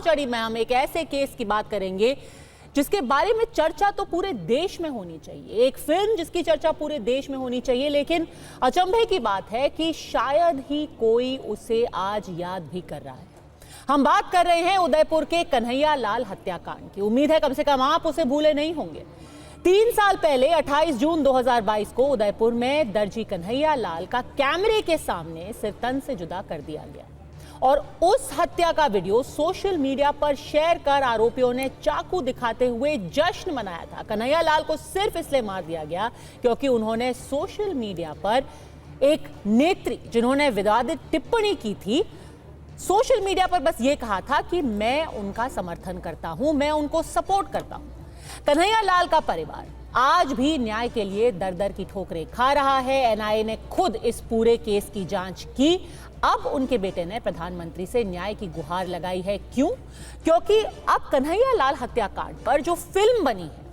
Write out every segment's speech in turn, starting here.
चढ़ी में हम एक ऐसे केस की बात करेंगे जिसके बारे में चर्चा तो पूरे देश में होनी चाहिए, एक फिल्म जिसकी चर्चा पूरे देश में होनी चाहिए, लेकिन अचंभे की बात है कि शायद ही कोई उसे आज याद भी कर रहा है। हम बात कर रहे हैं उदयपुर के कन्हैया लाल हत्याकांड की। उम्मीद है कम से कम आप उसे भूले नहीं होंगे। 3 साल पहले 28 जून 2022 को उदयपुर में दर्जी कन्हैया लाल का कैमरे के सामने सिर तन से जुदा कर दिया गया और उस हत्या का वीडियो सोशल मीडिया पर शेयर कर आरोपियों ने चाकू दिखाते हुए जश्न मनाया था। कन्हैया लाल को सिर्फ इसलिए मार दिया गया क्योंकि उन्होंने सोशल मीडिया पर एक नेत्री जिन्होंने विवादित टिप्पणी की थी, सोशल मीडिया पर बस ये कहा था कि मैं उनका समर्थन करता हूं, मैं उनको सपोर्ट करता हूं। कन्हैया लाल का परिवार आज भी न्याय के लिए दर दर की ठोकरें खा रहा है। एनआईए ने खुद इस पूरे केस की जांच की। अब उनके बेटे ने प्रधानमंत्री से न्याय की गुहार लगाई है। क्यों? क्योंकि अब कन्हैया लाल हत्याकांड पर जो फिल्म बनी है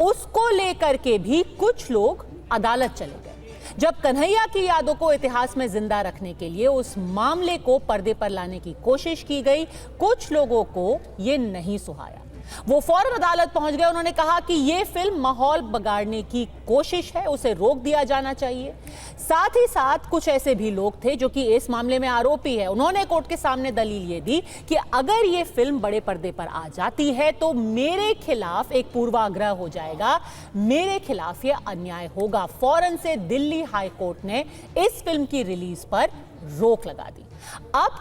उसको लेकर के भी कुछ लोग अदालत चले गए। जब कन्हैया की यादों को इतिहास में जिंदा रखने के लिए उस मामले को पर्दे पर लाने की कोशिश की गई, कुछ लोगों को यह नहीं सुहाया। वो फौरन अदालत पहुंच गए। उन्होंने कहा कि यह फिल्म माहौल बिगाड़ने की कोशिश है, उसे रोक दिया जाना चाहिए। साथ ही साथ कुछ ऐसे भी लोग थे जो कि इस मामले में आरोपी है। उन्होंने कोर्ट के सामने दलील ये दी कि अगर ये फिल्म बड़े पर्दे पर आ जाती है तो मेरे खिलाफ एक पूर्वाग्रह हो जाएगा, मेरे खिलाफ ये अन्याय होगा। फौरन से दिल्ली हाई कोर्ट ने इस फिल्म की रिलीज पर रोक लगा दी। अब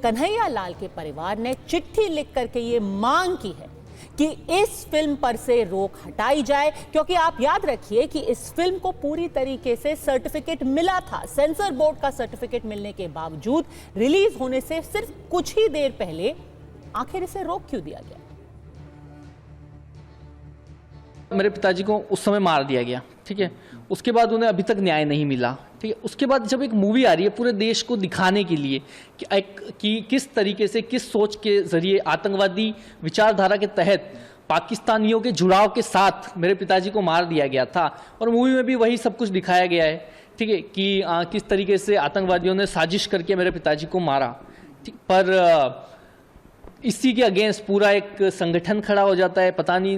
कन्हैया लाल के परिवार ने चिट्ठी लिख करके ये मांग की है कि इस फिल्म पर से रोक हटाई जाए, क्योंकि आप याद रखिए कि इस फिल्म को पूरी तरीके से सर्टिफिकेट मिला था। सेंसर बोर्ड का सर्टिफिकेट मिलने के बावजूद रिलीज होने से सिर्फ कुछ ही देर पहले आखिर इसे रोक क्यों दिया गया? मेरे पिताजी को उस समय मार दिया गया, ठीक है। उसके बाद उन्हें अभी तक न्याय नहीं मिला, ठीक है। उसके बाद जब एक मूवी आ रही है पूरे देश को दिखाने के लिए कि किस तरीके से, किस सोच के जरिए आतंकवादी विचारधारा के तहत पाकिस्तानियों के जुड़ाव के साथ मेरे पिताजी को मार दिया गया था, और मूवी में भी वही सब कुछ दिखाया गया है, ठीक है, कि किस तरीके से आतंकवादियों ने साजिश करके मेरे पिताजी को मारा, ठीक। पर इसी के अगेंस्ट पूरा एक संगठन खड़ा हो जाता है। पता नहीं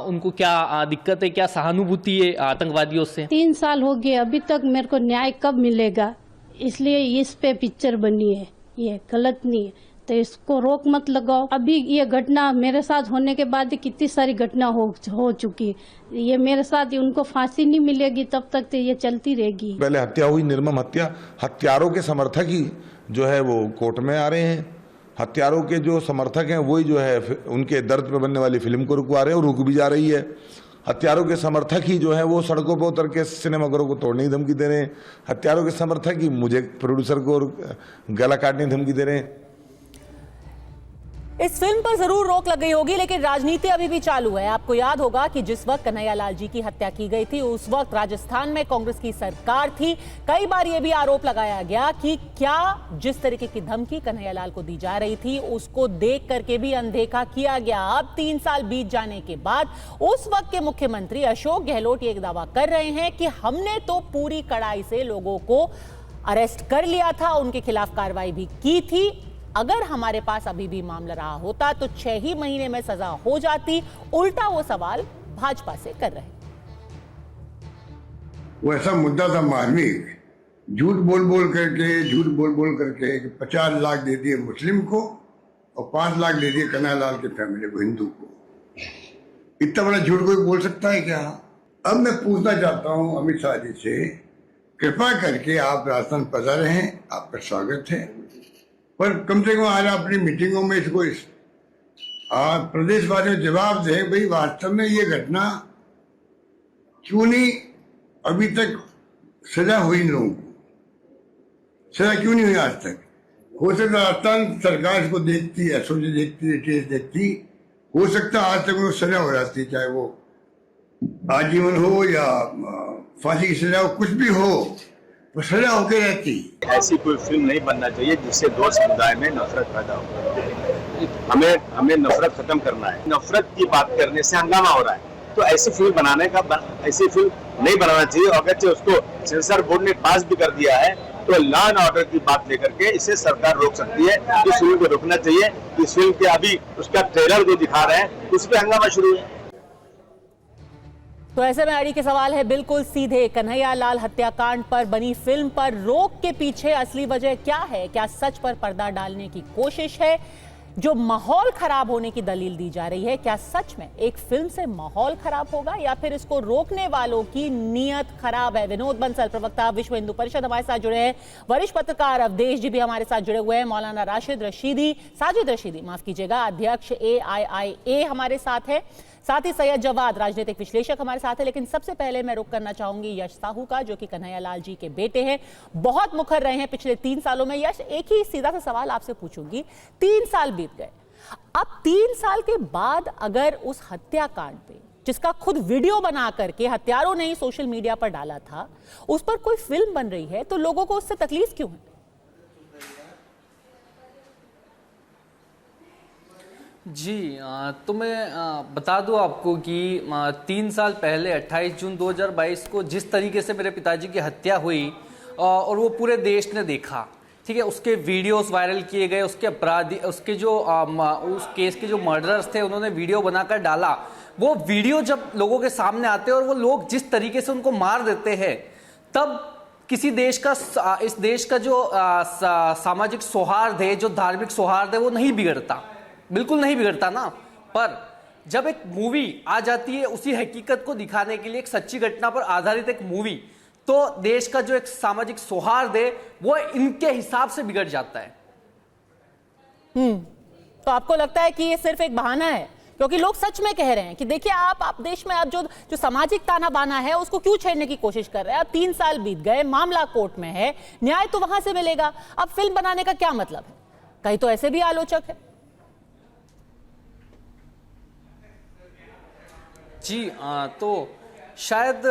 उनको क्या दिक्कत है, क्या सहानुभूति है आतंकवादियों से। 3 साल हो गए, अभी तक मेरे को न्याय कब मिलेगा? इसलिए इस पे पिक्चर बनी है, ये गलत नहीं है, तो इसको रोक मत लगाओ। अभी ये घटना मेरे साथ होने के बाद कितनी सारी घटना हो चुकी, ये मेरे साथ उनको फांसी नहीं मिलेगी तब तक तो ये चलती रहेगी। पहले हत्या हुई, निर्मम हत्या। हत्यारों के समर्थक ही जो है वो कोर्ट में आ रहे हैं। हत्यारों के जो समर्थक हैं वही जो है उनके दर्द पे बनने वाली फिल्म को रुकवा रहे हैं और रुक भी जा रही है। हत्यारों के समर्थक ही जो है वो सड़कों पर उतर के सिनेमाघरों को तोड़ने की धमकी दे रहे हैं। हत्यारों के समर्थक ही मुझे प्रोड्यूसर को गला काटने की धमकी दे रहे हैं। इस फिल्म पर जरूर रोक लग गई होगी, लेकिन राजनीति अभी भी चालू है। आपको याद होगा कि जिस वक्त कन्हैया लाल जी की हत्या की गई थी उस वक्त राजस्थान में कांग्रेस की सरकार थी। कई बार यह भी आरोप लगाया गया कि क्या जिस तरीके की धमकी कन्हैया लाल को दी जा रही थी उसको देख करके भी अनदेखा किया गया। अब 3 साल बीत जाने के बाद उस वक्त के मुख्यमंत्री अशोक गहलोत ये दावा कर रहे हैं कि हमने तो पूरी कड़ाई से लोगों को अरेस्ट कर लिया था, उनके खिलाफ कार्रवाई भी की थी। अगर हमारे पास अभी भी मामला रहा होता तो 6 ही महीने में सजा हो जाती। उल्टा वो सवाल भाजपा से कर रहे। वो ऐसा मुद्दा था मार्मिक, झूठ बोल बोल करके 50 लाख दे दिए मुस्लिम को और 5 लाख दे दिए कन्हैया लाल के फैमिली को, हिंदू को। इतना बड़ा झूठ कोई बोल सकता है क्या? अब मैं पूछना चाहता हूं अमित शाह जी से, कृपा करके आप राजस्थान पधारे हैं, आपका स्वागत है, पर कम से कम आज अपनी मीटिंगों में इसको प्रदेशवासियों को जवाब दें, भाई वास्तव में ये घटना क्यों नहीं अभी तक सजा हुई? इन लोगों को सजा क्यों नहीं हुई आज तक? हो सकता राजस्थान सरकार इसको देखती, एसओजी देखती, टीएस देखती, हो सकता आज तक उनको सजा हो जाती, चाहे वो आजीवन हो या फांसी की सजा हो, कुछ भी हो, वो सजा होके रहती। ऐसी कोई फिल्म नहीं बनना चाहिए जिससे दो समुदाय में नफरत पैदा हो। हमें नफरत खत्म करना है। नफरत की बात करने से हंगामा हो रहा है, तो ऐसी फिल्म ऐसी फिल्म नहीं बनाना चाहिए। अगर उसको सेंसर बोर्ड ने पास भी कर दिया है तो लॉ एंड ऑर्डर की बात लेकर के इसे सरकार रोक सकती है। इस फिल्म को रोकना चाहिए। इस फिल्म के अभी उसका ट्रेलर जो दिखा रहे हैं उस पर हंगामा शुरू है। तो ऐसे में अड़ी के सवाल है बिल्कुल सीधे, कन्हैया लाल हत्याकांड पर बनी फिल्म पर रोक के पीछे असली वजह क्या है? क्या सच पर पर्दा डालने की कोशिश है? जो माहौल खराब होने की दलील दी जा रही है, क्या सच में एक फिल्म से माहौल खराब होगा या फिर इसको रोकने वालों की नीयत खराब है? विनोद बंसल, प्रवक्ता विश्व हिंदू परिषद, हमारे साथ जुड़े हैं। वरिष्ठ पत्रकार अवधेश जी भी हमारे साथ जुड़े हुए हैं। मौलाना साजिद रशीदी माफ कीजिएगा, अध्यक्ष AIIA हमारे साथ है। साथ ही सैयद जवाद, राजनीतिक विश्लेषक हमारे साथ है। लेकिन सबसे पहले मैं रुख करना चाहूंगी यश साहू का, जो कि कन्हैया लाल जी के बेटे हैं, बहुत मुखर रहे हैं पिछले 3 सालों में। यश, एक ही सीधा सा सवाल आपसे पूछूंगी। 3 साल बीत गए, अब 3 साल के बाद अगर उस हत्याकांड पे, जिसका खुद वीडियो बना करके हत्यारों ने ही सोशल मीडिया पर डाला था, उस पर कोई फिल्म बन रही है, तो लोगों को उससे तकलीफ क्यों है? जी, तो मैं बता दूं आपको कि 3 साल पहले 28 जून 2022 को जिस तरीके से मेरे पिताजी की हत्या हुई और वो पूरे देश ने देखा, ठीक है, उसके वीडियोस वायरल किए गए, उसके अपराधी, उसके जो उस केस के जो मर्डरर्स थे उन्होंने वीडियो बनाकर डाला। वो वीडियो जब लोगों के सामने आते हैं और वो लोग जिस तरीके से उनको मार देते हैं, तब किसी देश का, इस देश का जो सामाजिक सौहार्द है, जो धार्मिक सौहार्द है, वो नहीं बिगड़ता, बिल्कुल नहीं बिगड़ता ना। पर जब एक मूवी आ जाती है उसी हकीकत को दिखाने के लिए, एक सच्ची घटना पर आधारित एक मूवी, तो देश का जो एक सामाजिक सौहार्द है वो इनके हिसाब से बिगड़ जाता है। तो आपको लगता है कि ये सिर्फ एक बहाना है? क्योंकि लोग सच में कह रहे हैं कि देखिए, आप देश में आप जो सामाजिक ताना बाना है उसको क्यों छेड़ने की कोशिश कर रहे हैं? अब 3 साल बीत गए, मामला कोर्ट में है, न्याय तो वहां से मिलेगा, अब फिल्म बनाने का क्या मतलब है? कहीं तो ऐसे भी आलोचक है। जी, तो शायद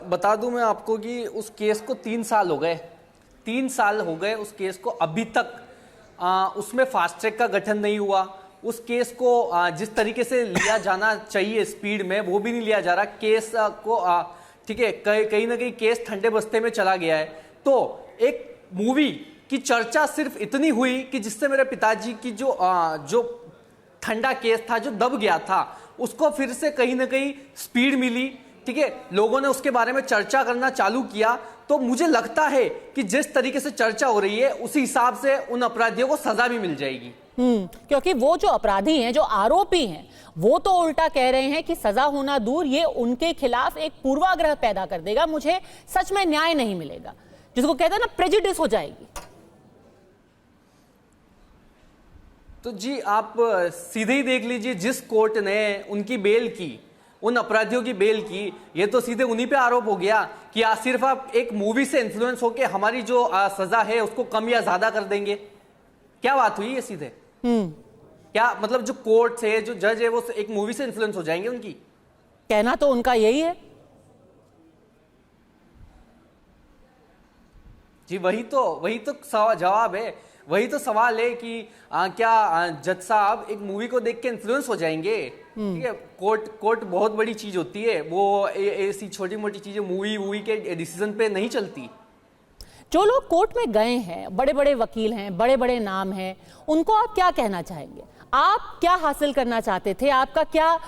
बता दूं मैं आपको कि उस केस को 3 साल हो गए, 3 साल हो गए उस केस को, अभी तक उसमें फास्ट ट्रैक का गठन नहीं हुआ। उस केस को जिस तरीके से लिया जाना चाहिए स्पीड में, वो भी नहीं लिया जा रहा। केस को ठीक है, कहीं ना कहीं केस ठंडे बस्ते में चला गया है। तो एक मूवी की चर्चा सिर्फ इतनी हुई कि जिससे मेरे पिताजी की जो ठंडा केस था, जो दब गया था, उसको फिर से कहीं ना कहीं स्पीड मिली। ठीक है, लोगों ने उसके बारे में चर्चा करना चालू किया। तो मुझे लगता है कि जिस तरीके से चर्चा हो रही है उसी हिसाब से उन अपराधियों को सजा भी मिल जाएगी। क्योंकि वो जो अपराधी हैं, जो आरोपी हैं, वो तो उल्टा कह रहे हैं कि सजा होना दूर, ये उनके खिलाफ एक पूर्वाग्रह पैदा कर देगा, मुझे सच में न्याय नहीं मिलेगा, जिसको कहते हैं ना प्रेजुडिस हो जाएगी। तो जी, आप सीधे ही देख लीजिए, जिस कोर्ट ने उनकी बेल की, उन अपराधियों की बेल की, ये तो सीधे उन्हीं पे आरोप हो गया कि सिर्फ आप एक मूवी से इन्फ्लुएंस होके हमारी जो सजा है उसको कम या ज्यादा कर देंगे। क्या बात हुई है सीधे? क्या मतलब जो कोर्ट है, जो जज है, वो एक मूवी से इन्फ्लुएंस हो जाएंगे? उनकी कहना तो उनका यही है। जी, वही तो जवाब है, वही तो सवाल है कि क्या जज साहब एक मूवी को देख के इन्फ्लुएंस हो जाएंगे? ठीक है, कोर्ट बहुत बड़ी चीज होती है, वो ऐसी छोटी मोटी चीजें मूवी के डिसीजन पे नहीं चलती। जो लोग कोर्ट में गए हैं, बड़े बड़े वकील हैं, बड़े बड़े नाम हैं, उनको आप क्या कहना चाहेंगे? आप क्या हासिल करना चाहते थे? आपका क्या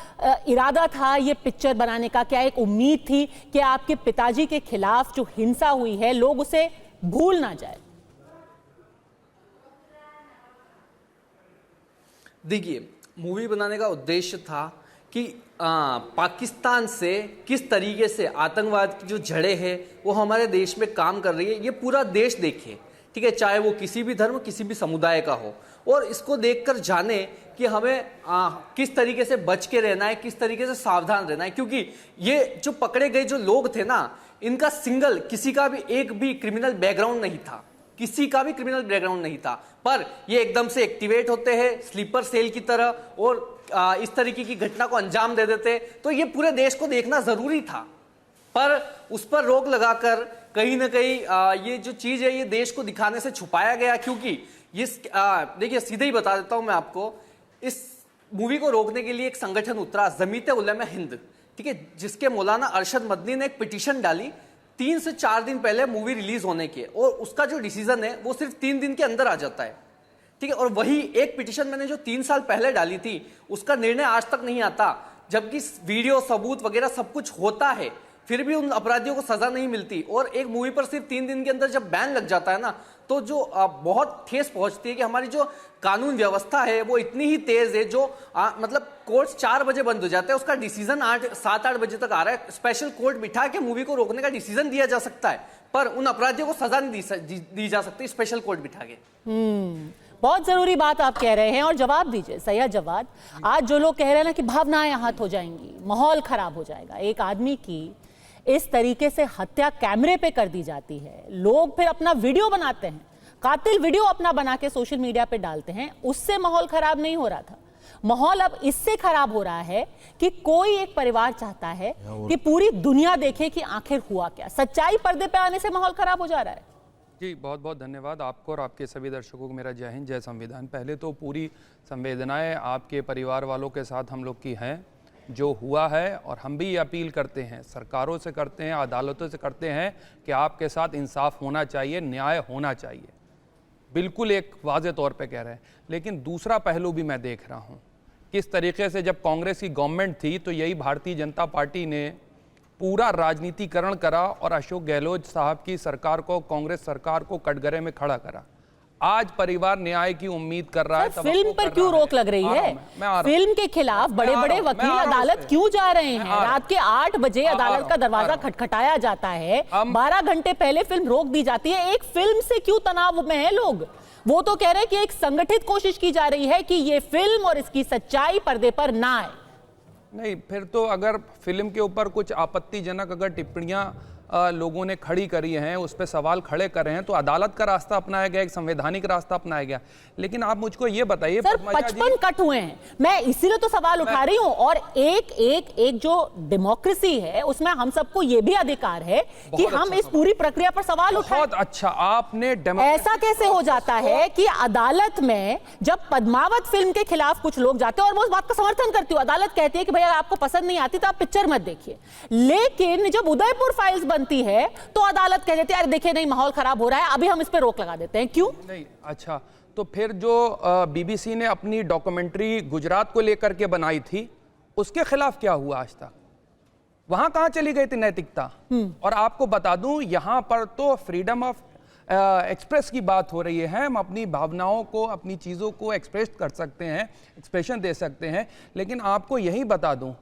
इरादा था ये पिक्चर बनाने का? क्या एक उम्मीद थी कि आपके पिताजी के खिलाफ जो हिंसा हुई है, लोग उसे भूल ना जाए? देखिए, मूवी बनाने का उद्देश्य था कि पाकिस्तान से किस तरीके से आतंकवाद की जो जड़ें हैं वो हमारे देश में काम कर रही है, ये पूरा देश देखे। ठीक है, चाहे वो किसी भी धर्म, किसी भी समुदाय का हो, और इसको देखकर जाने कि हमें किस तरीके से बच के रहना है, किस तरीके से सावधान रहना है। क्योंकि ये जो पकड़े गए जो लोग थे ना, इनका सिंगल किसी का भी एक भी क्रिमिनल बैकग्राउंड नहीं था, किसी का भी क्रिमिनल बैकग्राउंड नहीं था, पर ये एकदम से एक्टिवेट होते हैं स्लीपर सेल की तरह और इस तरीके की घटना को अंजाम दे देते। तो ये पूरे देश को देखना जरूरी था, पर उस पर रोक लगाकर कहीं ना कहीं ये जो चीज है ये देश को दिखाने से छुपाया गया। क्योंकि ये देखिए, सीधे ही बता देता हूं मैं आपको, इस मूवी को रोकने के लिए एक संगठन उतरा, जमीयत उलमा हिंद, ठीक है, जिसके मौलाना अरशद मदनी ने एक पिटीशन डाली। 3 से 4 दिन पहले मूवी रिलीज होने के, और उसका जो डिसीजन है वो सिर्फ 3 दिन के अंदर आ जाता है, ठीक है। और वही एक पिटीशन मैंने जो 3 साल पहले डाली थी, उसका निर्णय आज तक नहीं आता, जबकि वीडियो सबूत वगैरह सब कुछ होता है, फिर भी उन अपराधियों को सजा नहीं मिलती। और एक मूवी पर सिर्फ 3 दिन के अंदर जब बैन लग जाता है ना, तो जो बहुत ठेस पहुंचती है कि हमारी जो कानून व्यवस्था है वो इतनी ही तेज है, जो मतलब कोर्ट 4 बजे बंद हो जाते हैं, उसका डिसीजन 7-8 बजे तक आ रहा है। स्पेशल कोर्ट बिठा के मूवी को रोकने का डिसीजन दिया जा सकता है, पर उन अपराधियों को सजा नहीं दी जा सकती स्पेशल कोर्ट बिठा के। बहुत जरूरी बात आप कह रहे हैं, और जवाब दीजिए सैयद जवाद। आज जो लोग कह रहे हैं ना कि भावनाएं आहत हो जाएंगी, माहौल खराब हो जाएगा, एक आदमी की इस तरीके से हत्या कैमरे पे कर दी जाती है, लोग फिर अपना वीडियो बनाते हैं, कातिल वीडियो अपना बना के सोशल मीडिया पे डालते हैं, उससे माहौल खराब नहीं हो रहा था। माहौल अब इससे खराब हो रहा है कि कोई एक परिवार चाहता है कि पूरी दुनिया देखे कि आखिर हुआ क्या। सच्चाई पर्दे पे आने से माहौल खराब हो जा रहा है। जी बहुत बहुत धन्यवाद आपको और आपके सभी दर्शकों को मेरा जय हिंद, जय संविधान। पहले तो पूरी संवेदनाएं आपके परिवार वालों के साथ हम लोग की हैं, जो हुआ है, और हम भी ये अपील करते हैं, सरकारों से करते हैं, अदालतों से करते हैं कि आपके साथ इंसाफ होना चाहिए, न्याय होना चाहिए, बिल्कुल एक वाज़े तौर पे कह रहे हैं। लेकिन दूसरा पहलू भी मैं देख रहा हूँ, किस तरीके से जब कांग्रेस की गवर्नमेंट थी तो यही भारतीय जनता पार्टी ने पूरा राजनीतिकरण करा और अशोक गहलोत साहब की सरकार को, कांग्रेस सरकार को कटघरे में खड़ा करा। आज परिवार न्याय की उम्मीद कर रहा है। फिल्म पर क्यों रोक लग रही है? फिल्म के खिलाफ बड़े बड़े वकील अदालत क्यों जा रहे हैं? रात के 8 बजे अदालत का दरवाजा खटखटाया जाता है, 12 घंटे पहले फिल्म रोक दी जाती है। एक फिल्म से क्यों तनाव में है लोग? वो तो कह रहे हैं कि एक संगठित कोशिश की जा रही है कि ये फिल्म और इसकी सच्चाई पर्दे पर ना आए। नहीं, फिर तो अगर फिल्म के ऊपर कुछ आपत्तिजनक अगर टिप्पणियां लोगों ने खड़ी करी हैं, उस पर सवाल खड़े कर रहे हैं, तो अदालत का रास्ता अपनाया गया, एक संवैधानिक रास्ता अपनाया गया। लेकिन आप मुझको ये बताइए, सर 55 कट हुए हैं, मैं इसीलिए तो सवाल उठा रही हूं। और एक जो डेमोक्रेसी है उसमें हम सबको ये भी अधिकार है कि हम इस पूरी प्रक्रिया पर सवाल उठाएं। बहुत अच्छा आपने ऐसा कैसे हो जाता है कि अदालत में जब पद्मावत फिल्म के खिलाफ कुछ लोग जाते हैं, और मैं उस बात का समर्थन करती हूँ, अदालत कहती है कि भैया आपको पसंद नहीं आती तो आप पिक्चर मत देखिए, लेकिन जब उदयपुर फाइल्स बनती है तो अदालत कह देती है अरे देखिए नहीं माहौल खराब हो रहा है, अभी हम इस पे रोक लगा देते हैं। क्यों नहीं? अच्छा, तो फिर जो बीबीसी ने अपनी डॉक्यूमेंट्री गुजरात को लेकर के बनाई थी, उसके खिलाफ क्या हुआ आज तक? वहां कहां चली गई थी नैतिकता? और आपको बता दूं, यहां पर तो फ्रीडम ऑफ एक्सप्रेस की बात हो रही है, हम अपनी भावनाओं को, अपनी चीज़ों को एक्सप्रेस कर सकते हैं, एक्सप्रेशन दे सकते हैं। लेकिन आपको यही बता दूं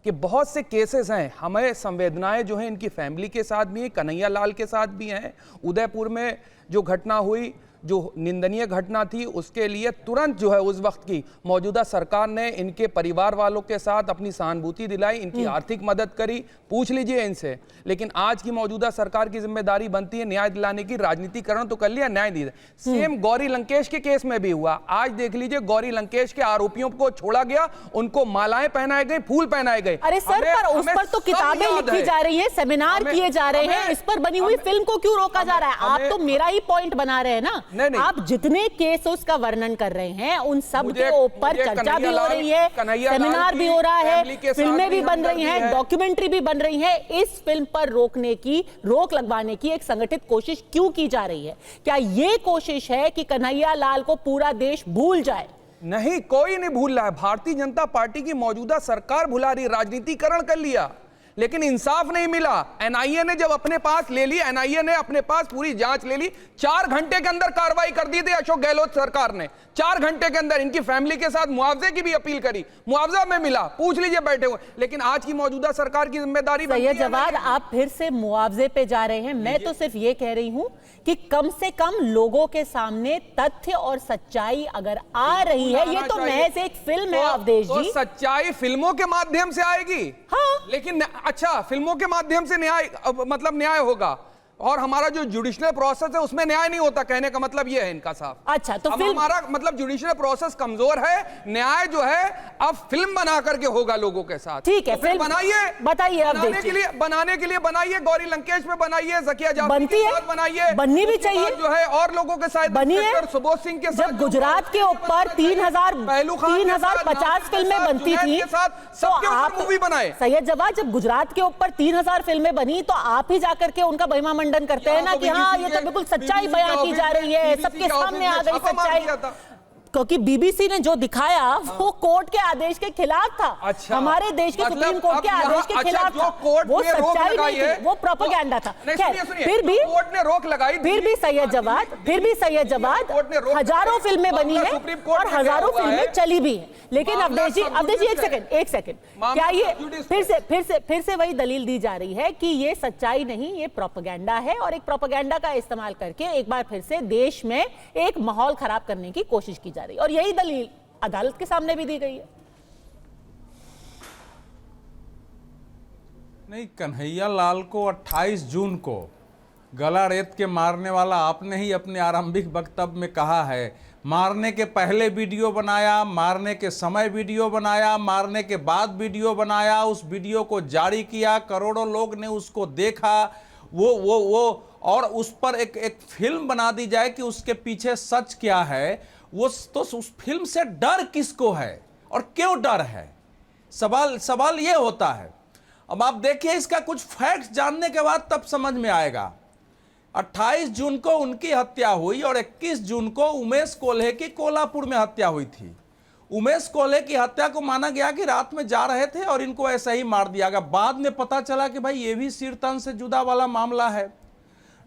कि बहुत से केसेस हैं, हमें संवेदनाएं जो हैं इनकी फैमिली के साथ भी हैं, कन्हैया लाल के साथ भी हैं। उदयपुर में जो घटना हुई, जो निंदनीय घटना थी, उसके लिए तुरंत जो है उस वक्त की मौजूदा सरकार ने इनके परिवार वालों के साथ अपनी सहानुभूति दिलाई, इनकी आर्थिक मदद करी, पूछ लीजिए इनसे। लेकिन आज की मौजूदा सरकार की जिम्मेदारी बनती है न्याय दिलाने की, राजनीतिकरण तो कर लिया, न्याय दिया। सेम गौरी लंकेश के केस में भी हुआ। आज देख लीजिए, गौरी लंकेश के आरोपियों को छोड़ा गया, उनको मालाएं पहनाए गए, फूल पहनाए गए। अरे सर, पर उस पर तो किताबें लिखी जा रही है, सेमिनार किए जा रहे हैं, इस पर बनी हुई फिल्म को क्यों रोका जा रहा है? आप तो मेरा ही पॉइंट बना रहे हैं ना। नहीं। आप जितने केसेस का वर्णन कर रहे हैं उन सब के ऊपर चर्चा भी हो रही है, सेमिनार भी हो रहा है, फिल्में भी बन रही हैं, डॉक्यूमेंट्री भी बन रही है। इस फिल्म पर रोक लगवाने की एक संगठित कोशिश क्यों की जा रही है? क्या यह कोशिश है कि कन्हैया लाल को पूरा देश भूल जाए? नहीं, कोई नहीं भूल रहा है। भारतीय जनता पार्टी की मौजूदा सरकार भुला रही, राजनीतिकरण कर लिया, लेकिन इंसाफ नहीं मिला। एनआईए ने जब अपने पास ले ली, एनआईए ने अपने पास पूरी जांच ले ली, 4 घंटे के अंदर कार्रवाई कर दी थी अशोक गहलोत सरकार ने। 4 घंटे के अंदर इनकी फैमिली के साथ मुआवजे की भी अपील करी, मुआवजा में मिला, पूछ लीजिए बैठे हुए। लेकिन आज की मौजूदा सरकार की जिम्मेदारी सैयद जवाद, आप फिर से मुआवजे पे जा रहे हैं। मैं तो सिर्फ ये कह रही हूं कि कम से कम लोगों के सामने तथ्य और सच्चाई अगर आ रही है, ये तो महज एक फिल्म है अवधेश जी। सच्चाई फिल्मों के माध्यम से आएगी। हाँ, लेकिन अच्छा, फिल्मों के माध्यम से न्याय, मतलब न्याय होगा, और हमारा जो जुडिशियल प्रोसेस है उसमें न्याय नहीं होता, कहने का मतलब ये है इनका साफ। अच्छा, तो अब फिल्म हमारा मतलब जुडिशियल प्रोसेस कमजोर है, न्याय जो है अब फिल्म बना करके होगा लोगों के साथ। ठीक है, तो फिल्म बनाइए, बताइए, अब बनाने के लिए बनाइए, गौरी लंकेश पे बनाइए, जकिया जाफरी बनती के है, साथ बनाइए, बननी भी उसके चाहिए, बाद जो है और लोगों के साथ बनी है। सुबोध सिंह के साथ जब गुजरात के ऊपर 3050 फिल्में बनती थी तो आप मूवी बनाए। सैयद जवाद, जब गुजरात के ऊपर 3000 फिल्में बनी तो आप ही जाकर के उनका महिमा मंडन करते हैं ना कि हाँ ये तो बिल्कुल सच्चाई बयां की जा रही है, सबके सामने आ गई सच्चाई, क्योंकि बीबीसी ने जो दिखाया वो कोर्ट के आदेश के खिलाफ था। अच्छा, हमारे देश के मतलब सुप्रीम कोर्ट के आदेश के खिलाफ था, वो सच्चाई नहीं थी, वो प्रोपेगेंडा था। फिर भी कोर्ट ने रोक लगाई, फिर भी सैयद जवाद हजारों फिल्में बनी है और हजारों फिल्में चली भी है। लेकिन अवधेश जी एक सेकंड, क्या ये फिर से वही दलील दी जा रही है कि ये सच्चाई नहीं, ये प्रोपेगेंडा है और एक प्रोपेगेंडा का इस्तेमाल करके एक बार फिर से देश में एक माहौल खराब करने की कोशिश की जा रही है, और यही दलील अदालत के सामने भी दी गई है। नहीं, कन्हैया लाल को 28 जून को गला रेत के मारने वाला आपने ही अपने आरंभिक वक्तव्य में कहा है। मारने के पहले वीडियो बनाया, मारने के समय वीडियो बनाया, मारने के बाद वीडियो बनाया, उस वीडियो को जारी किया, करोड़ों लोग ने उसको देखा, वो और उस पर एक फिल्म बना दी जाए कि उसके पीछे सच क्या है। वो तो उस फिल्म से डर किसको है और क्यों डर है, सवाल ये होता है। अब आप देखिए, इसका कुछ फैक्ट्स जानने के बाद तब समझ में आएगा। 28 जून को उनकी हत्या हुई और 21 जून को उमेश कोल्हे की कोल्हापुर में हत्या हुई थी। उमेश कोल्हे की हत्या को माना गया कि रात में जा रहे थे और इनको ऐसा ही मार दिया गया। बाद में पता चला कि भाई ये भी सिर तन से जुदा वाला मामला है।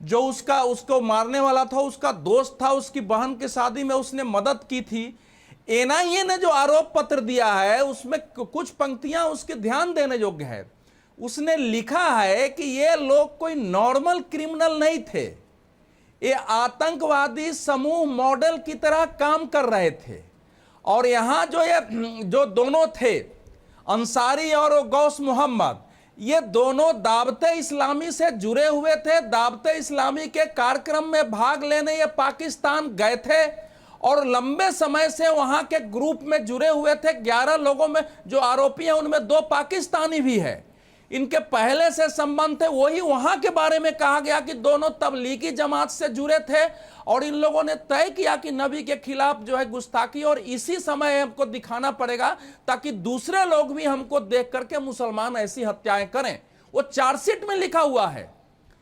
जो उसको मारने वाला था उसका दोस्त था, उसकी बहन की शादी में उसने मदद की थी। एनआईए ने जो आरोप पत्र दिया है उसमें कुछ पंक्तियां उसके ध्यान देने योग्य है। उसने लिखा है कि ये लोग कोई नॉर्मल क्रिमिनल नहीं थे, ये आतंकवादी समूह मॉडल की तरह काम कर रहे थे। और यहां जो दोनों थे, अंसारी और गौस मोहम्मद, ये दोनों दावते इस्लामी से जुड़े हुए थे। दावते इस्लामी के कार्यक्रम में भाग लेने ये पाकिस्तान गए थे और लंबे समय से वहां के ग्रुप में जुड़े हुए थे। 11 लोगों में जो आरोपी हैं उनमें 2 पाकिस्तानी भी है। इनके पहले से संबंध थे। वही वहां के बारे में कहा गया कि दोनों तबलीगी जमात से जुड़े थे और इन लोगों ने तय किया कि नबी के खिलाफ जो है गुस्ताखी, और इसी समय हमको दिखाना पड़ेगा ताकि दूसरे लोग भी हमको देख करके मुसलमान ऐसी हत्याएं करें। वो चार्जशीट में लिखा हुआ है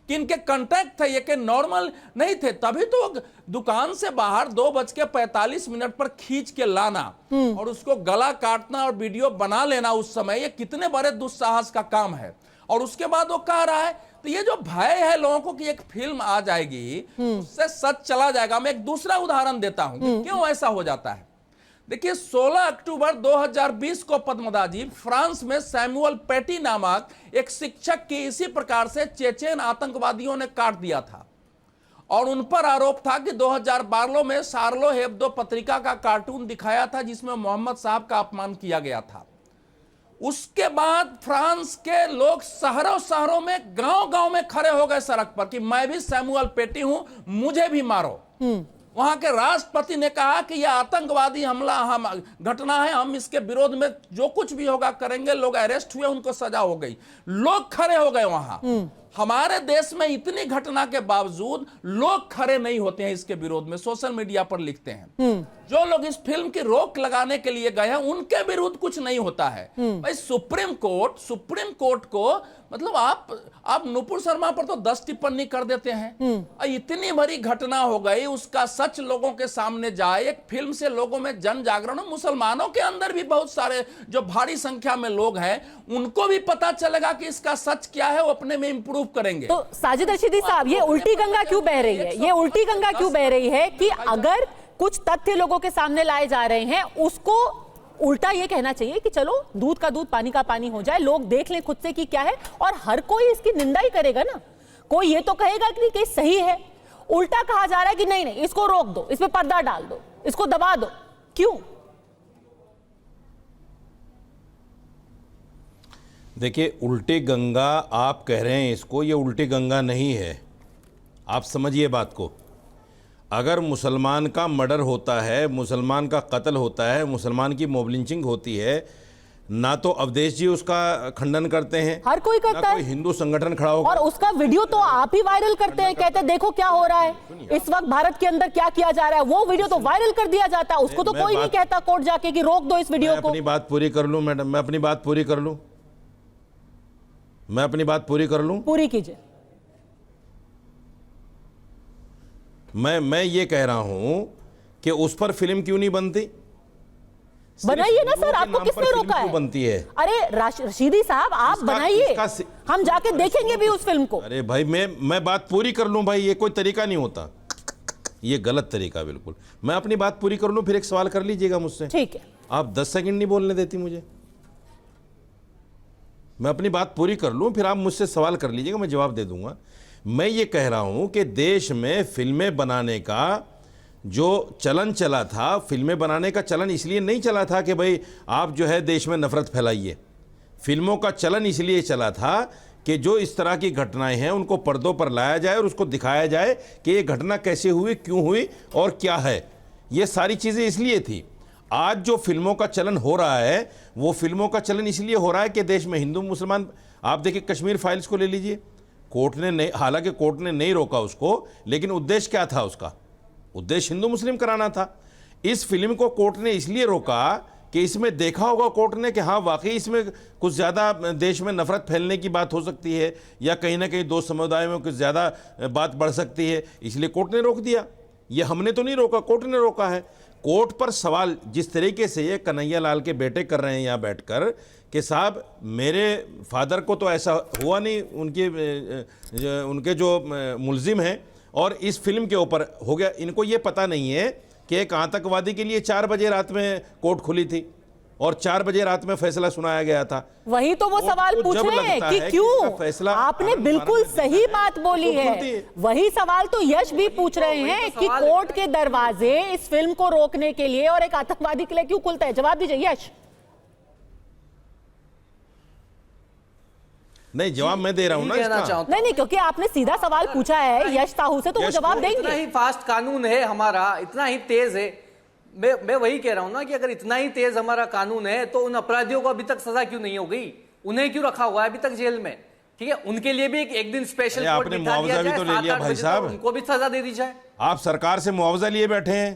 कि इनके कॉन्टैक्ट थे, ये के नॉर्मल नहीं थे। तभी तो दुकान से बाहर 2:45 पर खींच के लाना और उसको गला काटना और वीडियो बना लेना, उस समय ये कितने बड़े दुस्साहस का काम है। और उसके बाद वो कह रहा है, तो ये जो भय है लोगों को कि एक फिल्म आ जाएगी उससे सच चला जाएगा। मैं एक दूसरा उदाहरण देता हूं कि क्यों ऐसा हो जाता है। देखिए, 16 अक्टूबर 2020 को पद्मदाजी फ्रांस में सैमुअल पैटी नामक एक शिक्षक की इसी प्रकार से चेचेन आतंकवादियों ने काट दिया था और उन पर आरोप था कि 2012 में शार्लो हेब्दो पत्रिका का कार्टून दिखाया था जिसमें मोहम्मद साहब का अपमान किया गया था। उसके बाद फ्रांस के लोग शहरों में गांव में खड़े हो गए सड़क पर कि मैं भी सैमुअल पैटी हूं, मुझे भी मारो। वहां के राष्ट्रपति ने कहा कि यह आतंकवादी हमला घटना है, हम इसके विरोध में जो कुछ भी होगा करेंगे। लोग अरेस्ट हुए, उनको सजा हो गई, लोग खड़े हो गए वहां। हमारे देश में इतनी घटना के बावजूद लोग खड़े नहीं होते हैं इसके विरोध में, सोशल मीडिया पर लिखते हैं। जो लोग इस फिल्म की रोक लगाने के लिए गए हैं उनके विरुद्ध कुछ नहीं होता है। भाई सुप्रीम कोर्ट को मतलब आप नुपुर शर्मा पर तो 10 टिप्पणी कर देते हैं। इतनी बड़ी घटना हो गई, उसका सच लोगों के सामने जाए, एक फिल्म से लोगों में जन जागरण, मुसलमानों के अंदर भी बहुत सारे जो भारी संख्या में लोग हैं उनको भी पता चलेगा कि इसका सच क्या है, वो अपने में इंप्रूव करेंगे। तो साजिद रशीदी साहब, ये उल्टी गंगा क्यों बह रही है? ये उल्टी गंगा क्यों बह रही है कि अगर कुछ तथ्य लोगों के सामने लाए जा रहे हैं उसको उल्टा ये कहना चाहिए कि चलो दूध का दूध पानी का पानी हो जाए, लोग देख लें खुद से कि क्या है, और हर कोई इसकी निंदा ही करेगा ना। कोई ये तो कहेगा कि सही है। उल्टा कहा जा रहा है कि नहीं इसको रोक दो, इस पे पर्दा डाल दो, इसको दबा दो। क्यों? देखिए, उल्टी गंगा आप कह रहे हैं इसको, ये उल्टी गंगा नहीं है। आप समझिए बात को, अगर मुसलमान का मर्डर होता है, मुसलमान का कत्ल होता है, मुसलमान की मॉब लिंचिंग होती है, ना तो अवधेश जी उसका खंडन करते हैं, हर कोई करता ना है, कोई हिंदू संगठन खड़ा होगा, और उसका वीडियो तो आप ही वायरल करते हैं, कहते हैं देखो क्या हो रहा है इस वक्त भारत के अंदर, क्या किया जा रहा है, वो वीडियो तो वायरल कर दिया जाता है, उसको तो कोई नहीं कहता कोर्ट जाके कि रोक दो इस वीडियो को। अपनी बात पूरी कर लूं मैडम, मैं अपनी बात पूरी कर लूं, मैं अपनी बात पूरी कर लूं, पूरी कीजिए। मैं ये कह रहा हूं कि उस पर फिल्म क्यों नहीं बनती? बनाइए ना सर, आपको किसने रोका है? बनती है। अरे रशीदी साहब आप बनाइए, हम जाके देखेंगे भी उस फिल्म को। अरे भाई मैं बात पूरी कर लूं भाई, ये कोई तरीका नहीं होता, ये गलत तरीका बिल्कुल। मैं अपनी बात पूरी कर लूं, फिर एक सवाल कर लीजिएगा मुझसे। ठीक है। आप 10 सेकंड नहीं बोलने देती मुझे, मैं अपनी बात पूरी कर लूं, फिर आप मुझसे सवाल कर लीजिएगा, मैं जवाब दे दूंगा। मैं ये कह रहा हूं कि देश में फिल्में बनाने का जो चलन चला था, फिल्में बनाने का चलन इसलिए नहीं चला था कि भाई आप जो है देश में नफरत फैलाइए। फिल्मों का चलन इसलिए चला था कि जो इस तरह की घटनाएं हैं उनको पर्दों पर लाया जाए और उसको दिखाया जाए कि ये घटना कैसे हुई, क्यों हुई और क्या है। ये सारी चीज़ें इसलिए थी। आज जो फिल्मों का चलन हो रहा है, वो फिल्मों का चलन इसलिए हो रहा है कि देश में हिंदू मुसलमान, आप देखिए कश्मीर फाइल्स को ले लीजिए, कोर्ट ने नहीं, हालांकि कोर्ट ने नहीं रोका उसको, लेकिन उद्देश्य क्या था उसका? उद्देश्य हिंदू मुस्लिम कराना था। इस फिल्म को कोर्ट ने इसलिए रोका कि इसमें देखा होगा कोर्ट ने कि हाँ वाकई इसमें कुछ ज़्यादा देश में नफरत फैलने की बात हो सकती है, या कहीं ना कहीं दो समुदायों में कुछ ज़्यादा बात बढ़ सकती है, इसलिए कोर्ट ने रोक दिया। ये हमने तो नहीं रोका, कोर्ट ने रोका है। कोर्ट पर सवाल जिस तरीके से ये कन्हैया लाल के बेटे कर रहे हैं यहाँ बैठकर कि साहब मेरे फादर को तो ऐसा हुआ नहीं, उनके जो मुलजिम हैं, और इस फिल्म के ऊपर हो गया। इनको ये पता नहीं है कि एक आतंकवादी के लिए 4 बजे रात में कोर्ट खुली थी और 4 बजे रात में फैसला सुनाया गया था। वही तो वो सवाल पूछ रहे हैं कि क्यों फैसला, आपने बिल्कुल सही बात बोली है। वही सवाल तो यश भी पूछ रहे हैं कि कोर्ट के दरवाजे इस फिल्म को रोकने के लिए और एक आतंकवादी के लिए क्यों खुलता है? जवाब दीजिए यश। नहीं, जवाब मैं दे रहा हूं ना इसका। नहीं, क्योंकि आपने सीधा सवाल पूछा है यश साहू से, तो वो जवाब देंगे। इतना ही फास्ट कानून है हमारा, इतना ही तेज है। मैं वही कह रहा हूं ना कि अगर इतना ही तेज हमारा कानून है तो उन अपराधियों को अभी तक सजा क्यों नहीं हो गई? उन्हें क्यों रखा हुआ है अभी तक जेल में? ठीक है, उनके लिए भी एक दिन स्पेशल कोर्ट बिठा दिया जाए, तो ले लिया भाई साहब, उनको भी सजा दे दी जाए। आप सरकार से मुआवजा लिए बैठे हैं।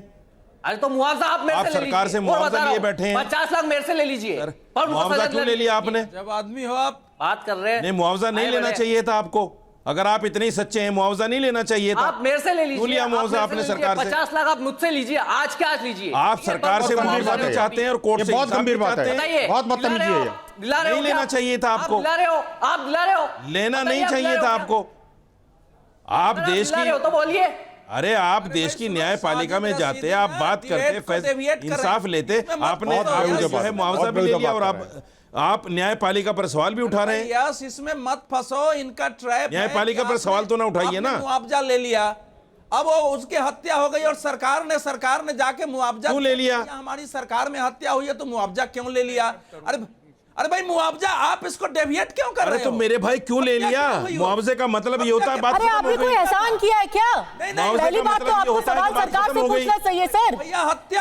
अरे तो मुआवजा आप मेरे से ले सरकार से मुआवजा लिए बैठे हैं। 50 लाख मेरे से ले लीजिए, पर मुआवजा क्यों ले लिया आपने? जब आदमी हो आप बात कर रहे हैं। नहीं, मुआवजा नहीं लेना चाहिए था आपको। अगर आप इतने ही सच्चे हैं, मुआवजा नहीं लेना चाहिए था। आप मेरे से ले लीजिए। क्यों लिया मुआवजा आपने सरकार से? 50 लाख आप मुझसे लीजिए, आज क्या आज लीजिए। आप सरकार से मुआवजा भी चाहते हैं और कोर्ट से बहुत गंभीर बात है, बहुत बदतमीजी है। दिला रहे हो? नहीं लेना चाहिए था आपको। दिला रहे हो? आप दिला रहे हो? लेना नहीं चाहिए था आपको। आप देश की, तो बोलिए। अरे आप देश की न्यायपालिका में जाते, आप बात करते, इंसाफ लेते, आपने जो है मुआवजा भी ले लिया और आप न्यायपालिका पर सवाल भी उठा रहे हैं। यस, इसमें मत फंसो, इनका ट्रैप। न्यायपालिका पर सवाल तो ना उठाइए ना। मुआवजा ले लिया, अब वो उसकी हत्या हो गई और सरकार ने जाके मुआवजा क्यों ले लिया? हमारी सरकार में हत्या हुई है तो मुआवजा क्यों ले लिया? अरे भाई मुआवजा आप इसको डेविएट क्यों कर रहे हो? तो मेरे भाई क्यों ले लिया? मुआवजे का मतलब ये होता है बात। अरे आपने कोई एहसान किया है क्या? पहली बात तो आपको सवाल सरकार से पूछना चाहिए सर,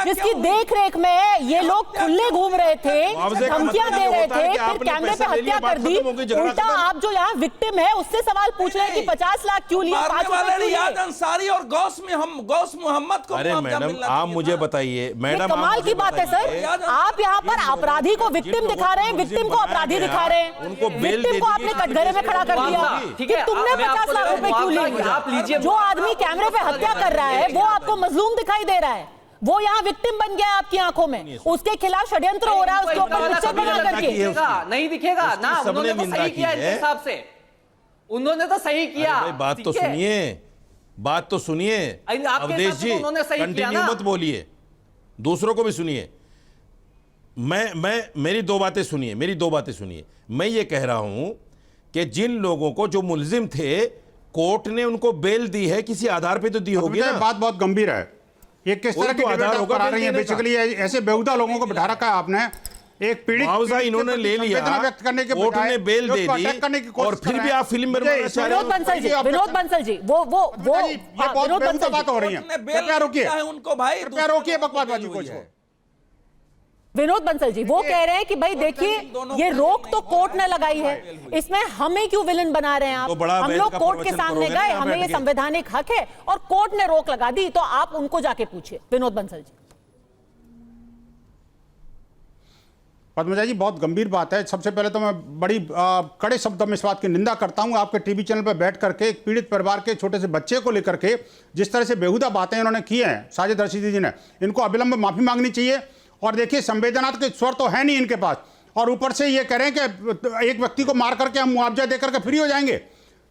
जिसकी देख रेख में ये लोग खुले घूम रहे थे, धमकियां दे रहे थे, फिर कैमरे पे हत्या कर दी। उल्टा आप जो यहाँ विक्टिम है उससे सवाल पूछ रहे हैं कि 50 लाख क्यों लिए, 5 रियाज अंसारी और गौस मोहम्मद को। अरे मैडम आप मुझे बताइए, मैडम कमाल की बात है सर, आप यहाँ पर अपराधी को विक्टिम दिखा रहे हैं, विक्टिम को अपराधी दिखा रहे हैं। उनको बेल विक्टिम को आपने कटघरे में खड़ा कर दिया कि तुमने 50 लाख रुपए क्यों लिए? जो आदमी कैमरे पे हत्या कर रहा है वो आपको मजलूम दिखाई दे रहा है, वो यहाँ विक्टिम बन गया है आपकी आंखों में, उसके खिलाफ षड्यंत्र हो रहा है, उसके ऊपर पिक्चर बना करके। नहीं दिखेगा ना, उन्होंने तो सही किया इस हिसाब से, उन्होंने तो सही किया। बात तो सुनिए, बात तो सुनिए अवधेश जी, कंटिन्यू मत बोलिए, दूसरों को भी सुनिए। मेरी दो बातें सुनिए। मैं ये कह रहा हूं कि जिन लोगों को जो मुलजिम थे, कोर्ट ने उनको बेल दी है, किसी आधार पे तो दी होगी ना। बात बहुत गंभीर है, ये किस तरह के आधार करा रही है? बेसिकली ऐसे बेहुदा लोगों को बिठा रखा है आपने एक पीड़ित मुआवजा इन्होंने ले लिया, संवेदना व्यक्त करने के कोर्ट बजाय ने बेल जो दे उसको दी, अटैक करने की कोशिश और फिर कर भी रहे आप फिल्म हैं। बनवाना चाह रहे हो। विनोद बंसल जी, विनोद बंसल जी, वो ये बहुत विनोद बेहुदा बंसल बात हो रही है। कोर्ट ने बेल कृपया रोकिए, दिया है उनको भाई, कृपया दूसरे रोकिए लोगों को बकवासबाजी बेल को हुई इसको। है। विनोद बंसल जी वो कह रहे हैं कि भाई देखिए ये रोक तो कोर्ट ने लगाई है, इसमें हमें क्यों विलन बना रहे हैं आप? तो बड़ा हम वेद लोग का कोर्ट के प्रवचन सामने करोगे ना गए, यहाँ हमें बैठ ये के? संवैधानिक हक है और कोर्ट ने रोक लगा दी, तो आप उनको जाके पूछिए। विनोद बंसल जी। पद्मजा जी बहुत गंभीर बात है। सबसे पहले तो मैं बड़ी कड़े शब्दों में इस बात की निंदा करता हूं, आपके टीवी चैनल पर बैठ करके एक पीड़ित परिवार के छोटे से बच्चे को लेकर के जिस तरह से बेहुदा बातें इन्होंने की हैं साजिद रशीदी जी ने, इनको अविलंब माफी मांगनी चाहिए। और देखिए संवेदना के स्वर तो है नहीं इनके पास, और ऊपर से ये कह रहे हैं कि एक व्यक्ति को मार करके हम मुआवजा देकर के फ्री हो जाएंगे।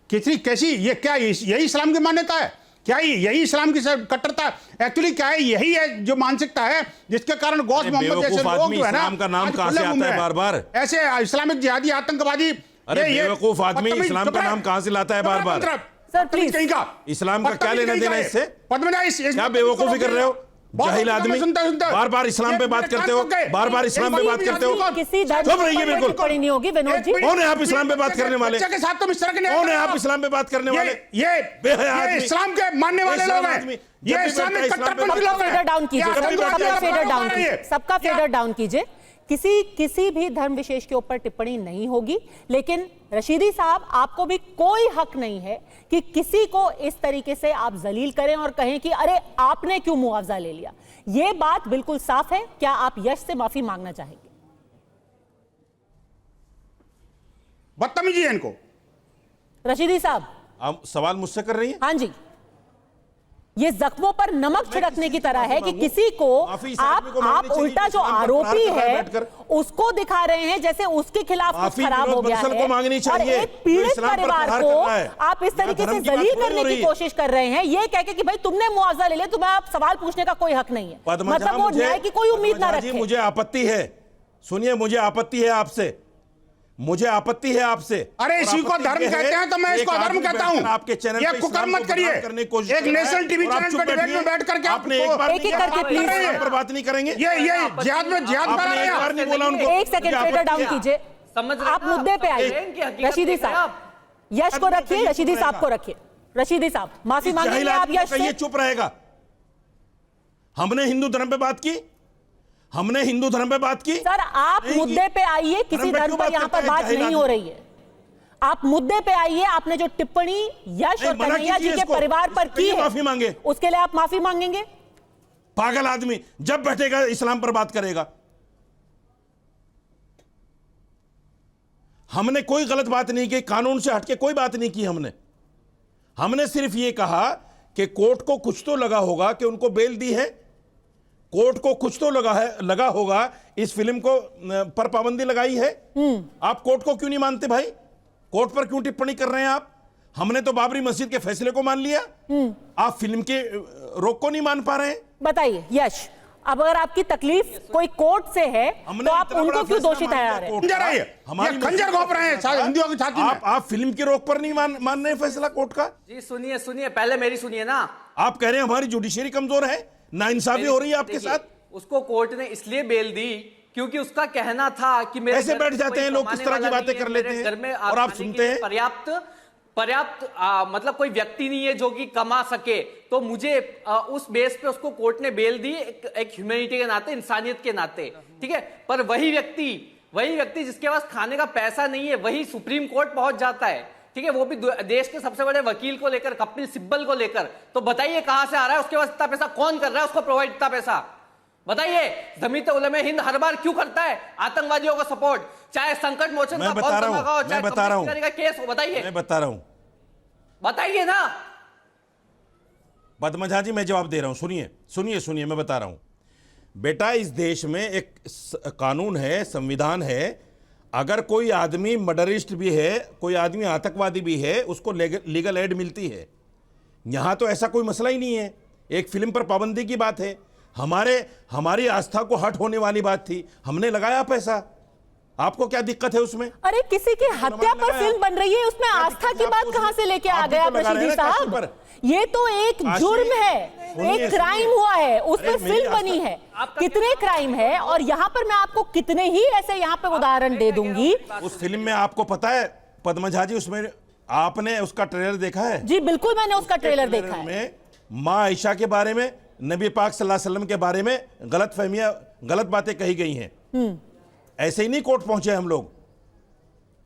कैसी ये क्या यही इस्लाम की मान्यता है? क्या यही इस्लाम की कट्टरता? एक्चुअली क्या है, यही है जो मानसिकता है जिसके कारण गौस मोहम्मद जैसे लोग जो है ना, इस्लाम का नाम आज कहां से खुले आता मुंह है में बार-बार? ऐसे इस्लामिक जिहादी आतंकवादी। अरे बेवकूफ आदमी इस्लाम का नाम कहां से लाता है बार-बार? सर प्लीज, कहीं का इस्लाम का क्या लेना देना इससे? पद्मजा क्या बेवकूफी कर रहे हो? जाहिल आदमी बार-बार इस्लाम पे बात करते हो, बार-बार इस्लाम पे बात करते हो। किसी धर्म चुप रहिए बिल्कुल। पड़ी नहीं होगी विनोद जी। कौन है आप इस्लाम पे बात करने वाले? बच्चे के साथ तुम इस तरह के कौन है आप इस्लाम पे बात करने वाले? ये इस्लाम के मानने वाले लोग हैं, ये इस्लामिक कट्टरपंथी लोग हैं। फेडर डाउन कीजिए, ये सबका फेडर डाउन रही है। कीजिए, सबका फेडर डाउन कीजिए। किसी भी धर्म विशेष के ऊपर टिप्पणी नहीं होगी, लेकिन रशीदी साहब आपको भी कोई हक नहीं है कि किसी को इस तरीके से आप जलील करें और कहें कि अरे आपने क्यों मुआवजा ले लिया। यह बात बिल्कुल साफ है। क्या आप यश से माफी मांगना चाहेंगे? बदतमीजी है इनको। रशीदी साहब, आप सवाल मुझसे कर रही हैं? हाँ जी, ये जख्मों पर नमक छिड़कने की तरह है कि किसी को आप उल्टा जो आरोपी है उसको दिखा रहे हैं जैसे उसके खिलाफ कुछ खराब हो गया है, और एक पीड़ित परिवार को आप इस तरीके से जलील करने की कोशिश कर रहे हैं, ये कह के कि भाई तुमने मुआवजा ले लिया, तुम्हें आप सवाल पूछने का कोई हक नहीं है। मतलब वो न्याय की कोई उम्मीद ना रखे। मुझे आपत्ति है, सुनिए, मुझे आपत्ति है आपसे, मुझे आपत्ति है आपसे। अरे इसी को धर्म कहते हैं तो मैं इसको धर्म कहता हूं। आपके चैनल ये कुकर्म मत करिए। एक नेशनल टीवी चैनल पर डिबेट में बैठ करके आपने एक बार एक करके प्लीज पर बात नहीं करेंगे। ये जिहाद में जिहाद करा रहे हैं। नहीं बोला उनको। एक सेकंड फेडर डाउन कीजिए, आप मुद्दे पे आइए। रशीदी साहब, यश को रखिए, रशीदी साहब को रखिए। रशीदी साहब माफी मांगेंगे आप यश से? चुप रहेगा। हमने हिंदू धर्म पे बात की, हमने हिंदू धर्म पे बात की। सर आप मुद्दे पे आइए, किसी धर्म पर यहाँ पर बात नहीं हो रही है। आप मुद्दे पे आइए। आपने जो टिप्पणी यश और कन्हैया जी के परिवार पर की है, माफी मांगे, उसके लिए आप माफी मांगेंगे? पागल आदमी जब बैठेगा इस्लाम पर बात करेगा। हमने कोई गलत बात नहीं की, कानून से हटके कोई बात नहीं की। हमने सिर्फ ये कहा कि कोर्ट को कुछ तो लगा होगा कि उनको बेल दी है, कोर्ट को कुछ तो लगा होगा इस फिल्म को पर पाबंदी लगाई है। आप कोर्ट को क्यों नहीं मानते भाई? कोर्ट पर क्यों टिप्पणी कर रहे हैं आप? हमने तो बाबरी मस्जिद के फैसले को मान लिया, आप फिल्म के रोक को नहीं मान पा रहे हैं। बताइए यश, अब अगर आपकी तकलीफ कोई कोर्ट से है तो आप उनको क्यों दोषी ठहरा रहे हैं? खंजर घोंप रहे हैं हिंदुओं की छाती में। आप फिल्म की रोक पर नहीं मान रहे फैसला कोर्ट का? जी सुनिए, पहले मेरी सुनिए ना। आप कह रहे हैं हमारी जुडिशरी कमजोर है, नाइंसाफी हो रही है आपके साथ। उसको कोर्ट ने इसलिए बेल दी क्योंकि उसका कहना था कि मेरे ऐसे बैठ जाते हैं लोग, किस तरह की बातें कर लेते हैं, घर में और आप सुनते हैं। पर्याप्त मतलब कोई व्यक्ति नहीं है जो कि कमा सके, तो मुझे उस बेस पे उसको कोर्ट ने बेल दी, एक ह्यूमैनिटी के नाते, इंसानियत के नाते, ठीक है। पर वही व्यक्ति जिसके पास खाने का पैसा नहीं है, वही सुप्रीम कोर्ट पहुंच जाता है, ठीक है, वो भी देश के सबसे बड़े वकील को लेकर, कपिल सिब्बल को लेकर। तो बताइए कहां से आ रहा है उसके पास इतना पैसा? कौन कर रहा है उसको प्रोवाइड इतना पैसा? बताइए। जमीयत उलमा हिंद हर बार क्यों करता है आतंकवादियों का सपोर्ट, चाहे संकट मोचन का केस हो? बताइए। मैं बता रहा हूं, बताइए ना। पद्मजा जी मैं जवाब दे रहा हूं, सुनिए, मैं बता रहा हूं। बेटा, इस देश में एक कानून है, संविधान है। अगर कोई आदमी मर्डरिस्ट भी है, कोई आदमी आतंकवादी भी है, उसको लीगल एड मिलती है। यहां तो ऐसा कोई मसला ही नहीं है। एक फिल्म पर पाबंदी की बात है, हमारी आस्था को हट होने वाली बात थी, हमने लगाया पैसा, आपको क्या दिक्कत है उसमें? अरे किसी की हत्या पर फिल्म बन रही है, उसमें आस्था की बात कहां से लेके आ गए आप रशीदी साहब? ये तो एक जुर्म है, एक क्राइम हुआ है, उस पर फिल्म बनी है। कितने क्राइम है, और यहाँ पर मैं आपको कितने ही ऐसे यहाँ पे उदाहरण दे दूंगी। उस फिल्म में आपको पता है पद्मा झा जी, उसमें आपने उसका ट्रेलर देखा है? जी बिल्कुल, मैंने उसका ट्रेलर देखा है। में माँ आयशा के बारे में, नबी पाक सल्लल्लाहु अलैहि वसल्लम के बारे में गलतफहमियां, गलत बातें कही गई हैं। ऐसे ही नहीं कोर्ट पहुंचे हम लोग।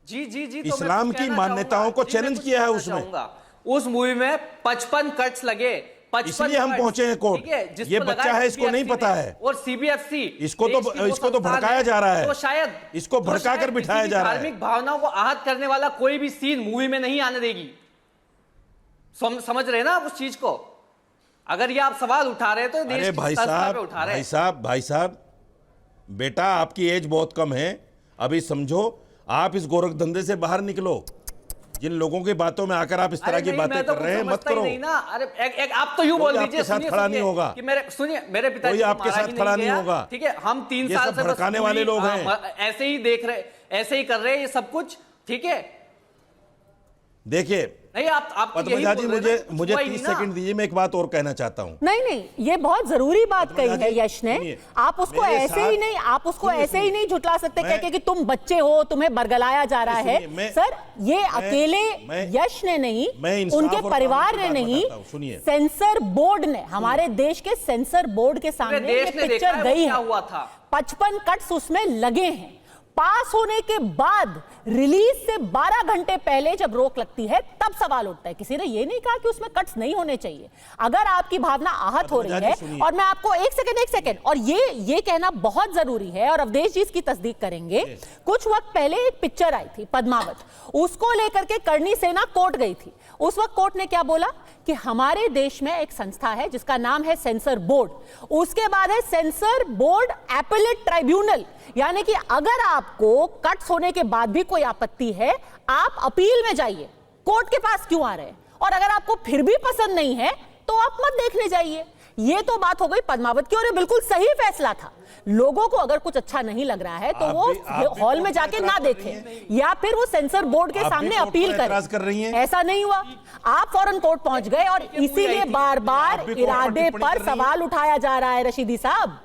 जी जी जी, तो इस्लाम की मान्यताओं को चैलेंज किया है उसमें। उस मूवी में 55 कट्स लगे, 55 इसलिए हम पहुंचे हैं कोर्ट। ये बच्चा है, इसको नहीं पता है, और सीबीएफसी इसको तो भड़काया जा रहा है, तो शायद इसको भड़का कर बिठाया जा रहा है। धार्मिक भावनाओं को आहत करने वाला कोई भी सीन मूवी में नहीं आने देगी। समझ रहे ना आप उस चीज को? अगर ये आप सवाल उठा रहे हैं तो देश की संस्था पे उठा रहे हैं। भाई साहब, बेटा आपकी एज बहुत कम है, अभी समझो, आप इस गोरख धंधे से बाहर निकलो। जिन लोगों की बातों में आकर आप इस तरह की बातें कर रहे हैं, मत करो। नहीं ना, अरे आप तो यूं बोल दीजिए, साथ खड़ा नहीं होगा कि मेरे पिताजी आपके साथ खड़ा नहीं होगा। ठीक है, हम 3 साल से भड़काने वाले लोग हैं, ऐसे ही देख रहे, ऐसे ही कर रहे हैं ये सब कुछ। ठीक है, देखिए नहीं आप पद्मा जी, मुझे 30 सेकंड दीजिए, मैं एक बात और कहना चाहता हूं। नहीं, ये बहुत जरूरी बात कही है यश ने। आप उसको ऐसे ही नहीं झुटला सकते कह के कि तुम बच्चे हो, तुम्हें बरगलाया जा रहा है। सर, ये अकेले यश ने नहीं, उनके परिवार ने नहीं, सेंसर बोर्ड ने, हमारे देश के सेंसर बोर्ड के सामने ये पिक्चर गई है। 55 कट्स उसमें लगे हैं। पास होने के बाद रिलीज से 12 घंटे पहले जब रोक लगती है तब सवाल उठता है। किसी ने ये नहीं कहा कि उसमें कट्स नहीं होने चाहिए। अगर आपकी भावना आहत हो रही है, और मैं आपको एक सेकंड, और ये कहना बहुत जरूरी है, और अवधेश जी इसकी तस्दीक करेंगे। कुछ वक्त पहले एक पिक्चर आई थी पद्मावत, उसको लेकर के करणी सेना कोर्ट गई थी। उस वक्त कोर्ट ने क्या बोला कि हमारे देश में एक संस्था है जिसका नाम है सेंसर बोर्ड, उसके बाद है सेंसर बोर्ड एपेलेट ट्राइब्यूनल, यानी कि अगर आपको कट्स होने के बाद भी कोई आपत्ति है, आप अपील में जाइए, कोर्ट के पास क्यों आ रहे हैं? और अगर आपको फिर भी पसंद नहीं है तो आप मत देखने जाइए। ये तो बात हो गई पद्मावत की, और ये बिल्कुल सही फैसला था। लोगों को अगर कुछ अच्छा नहीं लग रहा है तो वो हॉल में जाके ना देखें, या फिर वो सेंसर बोर्ड के सामने अपील करें। ऐसा नहीं हुआ, आप फौरन कोर्ट पहुंच गए, और इसीलिए बार बार इरादे पर सवाल उठाया जा रहा है रशीदी साहब।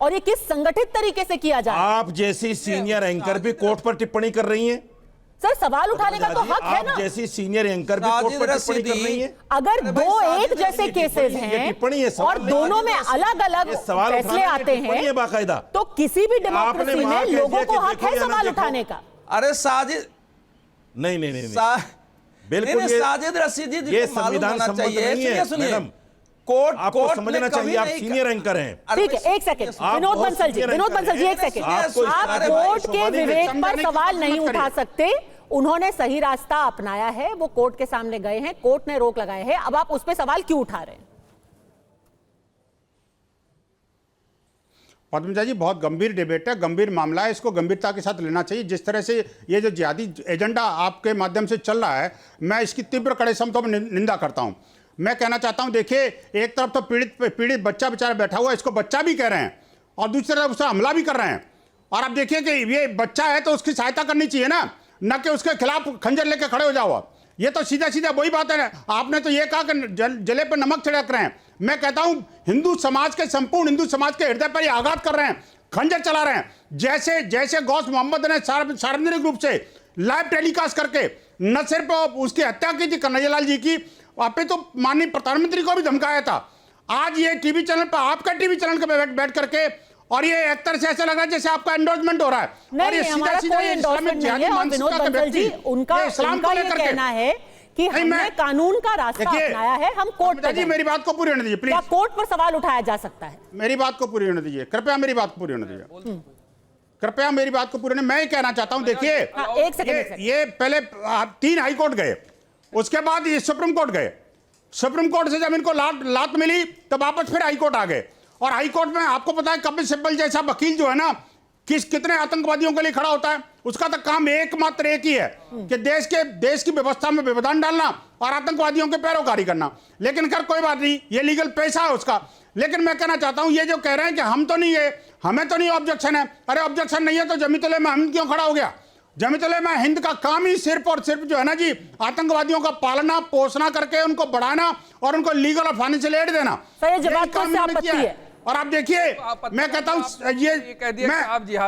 और ये किस संगठित तरीके से किया जा रहा है? आप जैसी सीनियर एंकर भी कोर्ट पर टिप्पणी कर रही हैं। सर, सवाल उठाने का तो हक है ना। आप जैसी सीनियर एंकर भी कोर्ट पर टिप्पणी कर रही हैं। अगर दो एक जैसे केसेस हैं और दोनों में अलग अलग फैसले आते हैं, बाकायदा, तो किसी भी डेमोक्रेसी में लोगों को हक है सवाल उठाने का। अरे साजिद, नहीं, बिल्कुल साजिद रशीदी, ये संविधान सम्मत नहीं है मैडम। कोर्ट समझना चाहिए, आप सीनियर एंकर हैं। ठीक है, एक सेकंड, विनोद बंसल जी, एक सेकंड। आप कोर्ट के विवेक पर सवाल नहीं उठा सकते। उन्होंने सही रास्ता अपनाया है, वो कोर्ट के सामने गए हैं, कोर्ट ने रोक लगाए हैं, अब आप उस पर सवाल क्यों उठा रहे हैं? पद्मजा जी, बहुत गंभीर डिबेट है, गंभीर मामला है, इसको गंभीरता के साथ लेना चाहिए। जिस तरह से ये जो जिहादी एजेंडा आपके माध्यम से चल रहा है, मैं इसकी तीव्र कड़े शब्दों में निंदा करता हूं। मैं कहना चाहता हूं, देखिए, एक तरफ तो पीड़ित बच्चा बेचारा बैठा हुआ है, इसको बच्चा भी कह रहे हैं, और दूसरी तरफ उससे हमला भी कर रहे हैं। और अब देखिए कि ये बच्चा है तो उसकी सहायता करनी चाहिए ना, न कि उसके खिलाफ खंजर लेके खड़े हो जाओ। ये तो सीधा सीधा वही बात है। आपने तो ये कहा कि जले पर नमक छिड़क रहे हैं। मैं कहता हूं, हिंदू समाज के, संपूर्ण हिंदू समाज के हृदय पर ये आघात कर रहे हैं, खंजर चला रहे हैं। जैसे गौस मोहम्मद ने सार्वजनिक रूप से लाइव टेलीकास्ट करके न सिर्फ उसकी हत्या की थी कन्हैयालाल जी की, आपने तो माननीय प्रधानमंत्री को भी धमकाया था। आज ये टीवी चैनल पर, आपका टीवी चैनल पे बैठ करके, और ये एक तरह से ऐसा लग रहा है जैसे आपका एंडोर्समेंट हो रहा है। नहीं, हमारा कोई एंडोर्समेंट नहीं है। और विनोद बंसल जी, उनका ये कहना है कि हमने कानून का रास्ता अपनाया है, हम कोर्ट पर। जी, मेरी बात को पूरी होने दीजिए प्लीज। क्या कोर्ट पर सवाल उठाया जा सकता है? मेरी बात को पूरी होने दीजिए, कृपया मेरी बात को पूरी होने दीजिए, कृपया मेरी बात को पूरी। मैं ये कहना चाहता हूं, देखिए, एक सेकंड, ये पहले 3 हाई कोर्ट गए, उसके बाद ये सुप्रीम कोर्ट गए। सुप्रीम कोर्ट से जब इनको लात मिली तब वापस फिर हाई कोर्ट आ गए। और हाई कोर्ट में आपको पता है, कपिल सिब्बल जैसा वकील जो है ना, कितने आतंकवादियों के लिए खड़ा होता है, उसका तो काम एकमात्र एक ही है कि देश की व्यवस्था में व्यवधान डालना और आतंकवादियों के पैरोकारी करना। लेकिन खैर कोई बात नहीं, ये लीगल पेशा है उसका। लेकिन मैं कहना चाहता हूं, ये जो कह रहे हैं कि हम तो नहीं है, हमें तो नहीं ऑब्जेक्शन है, अरे ऑब्जेक्शन नहीं है तो जमीतुल में हिंद क्यों खड़ा हो गया? जमीतुल में हिंद का काम ही सिर्फ और सिर्फ जो है ना जी, आतंकवादियों का पालना पोषणा करके उनको बढ़ाना और उनको लीगल और फाइनेंशियल एड देना। सर, जवाब तो इससे आपत्ति है। और आप देखिए, मैं कहता हूँ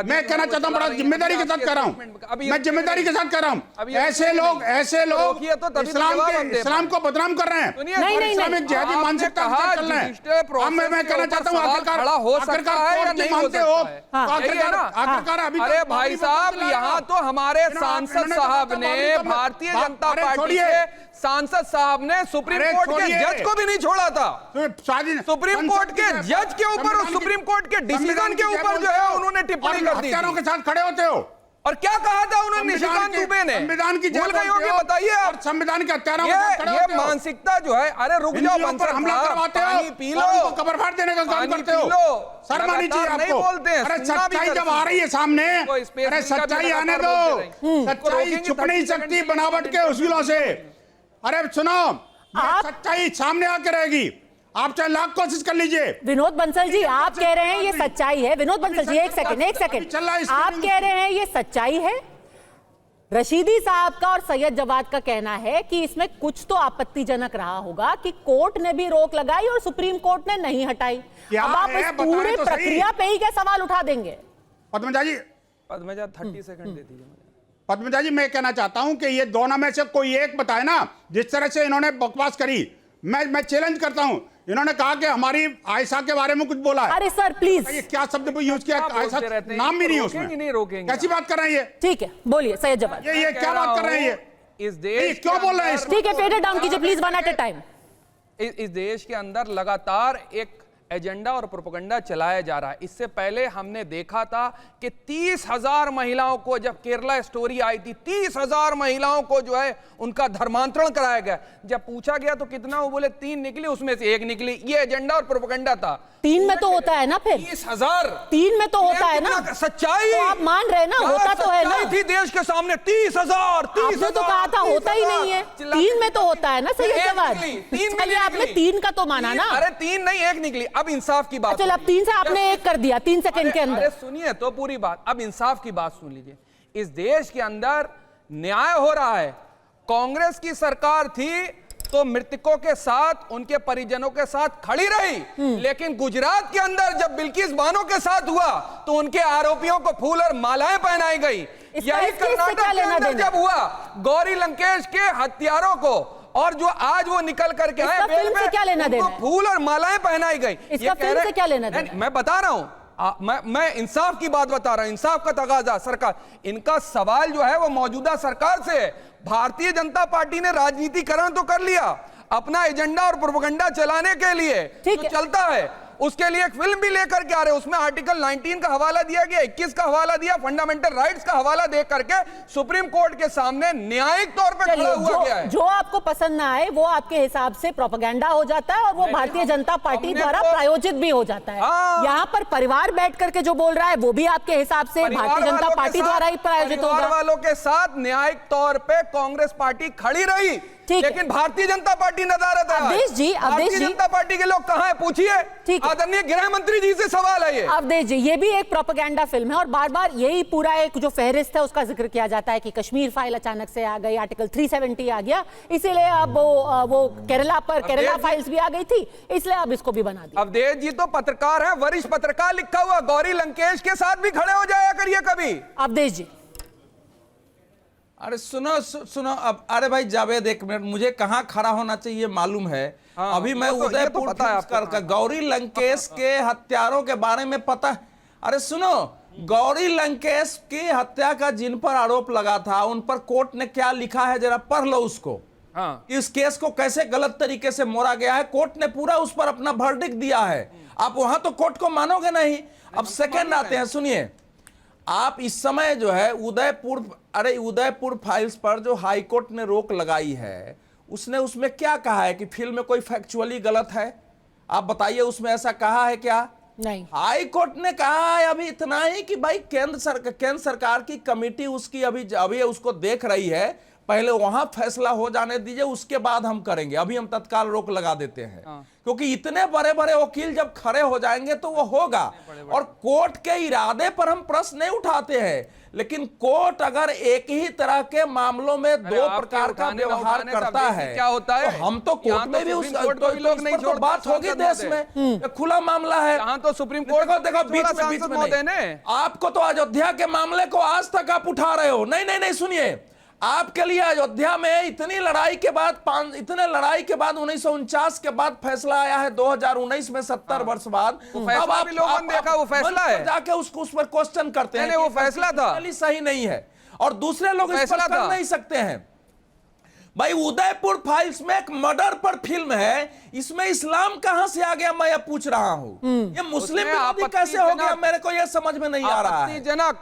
मैं कहना चाहता हूँ, बड़ा जिम्मेदारी के साथ कह रहा हूँ, मैं जिम्मेदारी के साथ कह रहा हूँ, ऐसे लोग इस्लाम को बदनाम कर रहे हैं, इस्लामिक जिहादी मानसिकता के साथ चल रहे हैं। अब मैं कहना चाहता हूँ, आखिरकार अभी, अरे भाई साहब, यहाँ तो हमारे सांसद साहब ने, भारतीय जनता पार्टी के सांसद साहब ने सुप्रीम कोर्ट के जज को भी नहीं छोड़ा था। सुप्रीम कोर्ट के जज के ऊपर और सुप्रीम कोर्ट के डिसीजन के ऊपर जो है उन्होंने टिप्पणी कर दी। हत्यारों के साथ खड़े होते हो और क्या कहा था उन्होंने? निशिकांत दुबे ने संविधान की भूल गए होंगे, बताइए आप। संविधान के हत्यारों के साथ खड़े होते हो। मानसिकता जो है, अरे रुक जाओ, हमला करवाते हो, पानी पी लो, कब्र फाड़ देने का काम करते हो। शर्म आनी चाहिए आपको। अरे सच्चाई जब आ रही है सामने, अरे सच्चाई आने दो। सच्चाई छुप नहीं सकती बनावट के उसूलों से। अरे सुनो, सच्चाई सामने आके रहेगी, आप चाहे लाख कोशिश कर लीजिए। विनोद बंसल जी, आप कह रहे हैं ये सच्चाई है। विनोद बंसल जी, एक सेकंड, आप कह रहे हैं ये सच्चाई है। रशीदी साहब का और सैयद जवाद का कहना है कि इसमें कुछ तो आपत्तिजनक रहा होगा कि कोर्ट ने भी रोक लगाई और सुप्रीम कोर्ट ने नहीं हटाई। अब आप इस पूरे प्रक्रिया पे ही क्या सवाल उठा देंगे? पद्मजा 30 सेकंड दे दीजिए। पद्मजा जी, मैं कहना चाहता हूं कि ये दोनों में से कोई एक बताए ना। जिस तरह से इन्होंने बकवास करी, मैं चैलेंज करता हूं। इन्होंने कहा कि हमारी आयशा के बारे में कुछ बोला है। अरे सर प्लीज, ये क्या शब्द यूज किया? आयशा नाम भी नहीं उसमें। नहीं रोकेंगे। कैसी बात कर रहे हैं ये? ठीक है, बोलिए सैयद जवाद। ये क्या बात कर रहे हैं ये? इस देश क्यों बोल रहे हैं? ठीक है, फेड डाउन कीजिए प्लीज, 1 एट ए टाइम। इस देश के अंदर लगातार एक एजेंडा और प्रोपेगेंडा चलाया जा रहा है। इससे पहले हमने देखा था कि 30,000 महिलाओं को, जब केरला स्टोरी आई थी, 30,000 महिलाओं को जो है उनका धर्मांतरण कराया गया। जब पूछा गया तो कितना, वो बोले 3 निकली, उसमें से 1 निकली। ये एजेंडा और प्रोपेगेंडा था। 3 में तो होता है ना, फिर 30,000 3 में तो होता है ना। सच्चाई तो आप मान रहे ना, होता तो है ना। थी देश के सामने 30,000। आपने तो कहा था होता ही नहीं है। 3 में तो होता है ना सैयद जवाद। चलिए, आपने 3 का तो माना ना। अरे 3 नहीं, 1 निकली। अब इंसाफ की बात। चलो, अब 3 से आपने 1 कर दिया 3 सेकंड के अंदर। अरे सुनिए तो पूरी बात। अब इंसाफ की बात सुन लीजिए। इस देश के अंदर न्याय हो रहा है। कांग्रेस की सरकार थी तो मृतकों के साथ, उनके परिजनों के साथ खड़ी रही। लेकिन गुजरात के अंदर जब बिल्किस बानो के साथ हुआ तो उनके आरोपियों को फूल और मालाएं पहनाई गई। यही कर्नाटक के अंदर जब हुआ, गौरी लंकेश के हत्यारों को, और जो आज वो निकल करके आए, फिल्म से क्या लेना देना? फूल और मालाएं पहनाई गई। इसका फिल्म से क्या लेना देना? मैं बता रहा हूं, मैं इंसाफ की बात बता रहा हूं, इंसाफ का तकाजा। सरकार, इनका सवाल जो है वो मौजूदा सरकार से है। भारतीय जनता पार्टी ने राजनीतिकरण तो कर लिया, अपना एजेंडा और प्रोपेगेंडा चलाने के लिए तो चलता है, उसके लिए एक फिल्म भी लेकर के आ रहे हैं। उसमें आर्टिकल 19 का हवाला दिया गया, 21 का हवाला दिया, फंडामेंटल राइट्स का हवाला दे करके सुप्रीम कोर्ट के सामने न्यायिक तौर पर खड़ा हुआ गया है। जो आपको पसंद ना आए वो आपके हिसाब से प्रोपेगेंडा हो जाता है और वो भारतीय जनता पार्टी द्वारा प्रायोजित भी हो जाता है। यहाँ पर परिवार बैठ करके जो बोल रहा है वो भी आपके हिसाब से भारतीय जनता पार्टी द्वारा ही प्रायोजित होगा। परिवार वालों के साथ न्यायिक तौर पे कांग्रेस पार्टी खड़ी रही, लेकिन भारतीय जनता पार्टी नदारद है। अवधेश जी, भारतीय जनता पार्टी के लोग कहां हैं पूछिए। आदरणीय गृह मंत्री जी से सवाल है ये। अवधेश जी, ये भी एक प्रोपेगेंडा फिल्म है और बार बार यही पूरा एक जो फहरिस्त है उसका जिक्र किया जाता है कि कश्मीर फाइल अचानक से आ गई, आर्टिकल 370 आ गया, इसीलिए अब वो केरला फाइल्स भी आ गई थी, इसलिए अब इसको भी बना दिया। अवधेश जी तो पत्रकार है, वरिष्ठ पत्रकार, लिखा हुआ गौरी लंकेश के साथ भी खड़े हो जाया करिए कभी। अवधेश जी, अरे सुनो अब, अरे भाई जावेद एक मिनट, मुझे कहाँ खड़ा होना चाहिए मालूम है। अभी मैं उदयपुर का गौरी लंकेश के हत्यारों के बारे में पता। अरे सुनो, गौरी लंकेश की हत्या का जिन पर आरोप लगा था उन पर कोर्ट ने क्या लिखा है जरा पढ़ लो उसको। इस केस को कैसे गलत तरीके से मोड़ा गया है, कोर्ट ने पूरा उस पर अपना वर्डिक्ट दिया है। आप वहां तो कोर्ट को मानोगे नहीं। अब सेकंड आते हैं, सुनिए, आप इस समय जो है उदयपुर फाइल्स पर जो हाईकोर्ट ने रोक लगाई है, उसने उसमें क्या कहा है कि फिल्म में कोई फैक्चुअली गलत है? आप बताइए, उसमें ऐसा कहा है क्या? नहीं। हाई कोर्ट ने कहा है अभी इतना ही कि भाई केंद्र सरकार की कमेटी उसकी अभी उसको देख रही है, पहले वहां फैसला हो जाने दीजिए, उसके बाद हम करेंगे, अभी हम तत्काल रोक लगा देते हैं। क्योंकि इतने बड़े बड़े वकील जब खड़े हो जाएंगे तो वो होगा। और कोर्ट के इरादे पर हम प्रश्न नहीं उठाते हैं, लेकिन कोर्ट अगर एक ही तरह के मामलों में दो प्रकार का व्यवहार करता है, क्या होता है, तो हम तो कोर्ट में भी उस लोग नहीं छोड़, बात होगी देश में, खुला मामला है। यहाँ तो सुप्रीम कोर्ट देखो बीच में नहीं। आपको तो अयोध्या के मामले को आज तक आप उठा रहे हो। नहीं, सुनिए, आपके लिए अयोध्या में इतने लड़ाई के बाद 1949 के बाद फैसला आया है 2019 में, 70 वर्ष बाद। अब आप लोगों ने देखा वो फैसला है, जाके उस पर क्वेश्चन करते हैं, वो फैसला था, सही नहीं है, और दूसरे लोग इस पर कर नहीं सकते हैं। भाई उदयपुर फाइल्स में एक मर्डर पर फिल्म है, इसमें इस्लाम कहां से आ गया, मैं ये पूछ रहा हूं। ये मुस्लिम विरोधी कैसे हो गया, मेरे को ये समझ में नहीं आ रहा है।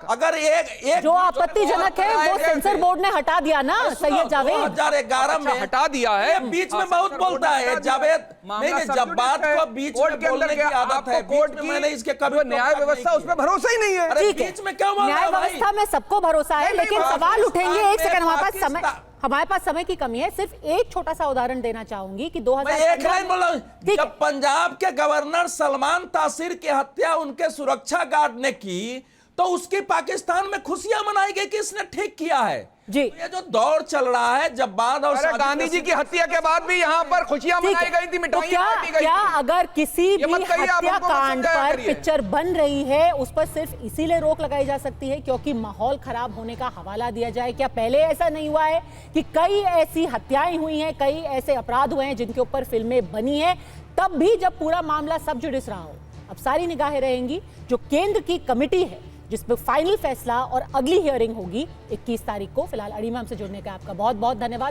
अगर एक जो आपत्तिजनक है वो सेंसर बोर्ड ने हटा दिया ना, सैयद जावेद। 2011 में हटा दिया है। बीच में बहुत बोलता है जावेद, नहीं, जब बात को बीच में बोलने की आदत है, कोर्ट में मैंने इसके कभी न्याय व्यवस्था उसमें भरोसा ही नहीं है। बीच में क्यों न्याय व्यवस्था में सबको भरोसा है, लेकिन सवाल उठेंगे। एक सेकंड, हमारे पास समय की कमी है। सिर्फ एक छोटा सा उदाहरण देना चाहूंगी कि 2015 जब पंजाब के गवर्नर सलमान तासीर की हत्या उनके सुरक्षा गार्ड ने की, तो उसकी पाकिस्तान में खुशियां मनाई गई कि इसने ठीक किया है जी। तो ये जो दौर चल रहा है, जब बाद और गांधी जी की हत्या के बाद भी यहाँ पर खुशियां मनाई गई थी, तो क्या अगर किसी भी हत्याकांड पर पिक्चर बन रही है, उस पर सिर्फ इसीलिए रोक लगाई जा सकती है क्योंकि माहौल खराब होने का हवाला दिया जाए? क्या पहले ऐसा नहीं हुआ है कि कई ऐसी हत्याएं हुई हैं, कई ऐसे अपराध हुए हैं जिनके ऊपर फिल्में बनी हैं, तब भी जब पूरा मामला सब जुडिस रहा हो? अब सारी निगाहें रहेंगी जो केंद्र की कमेटी है जिसमें फाइनल फैसला और अगली हियरिंग होगी 21 तारीख को। फिलहाल अड़ी में हमसे जुड़ने का आपका बहुत बहुत धन्यवाद।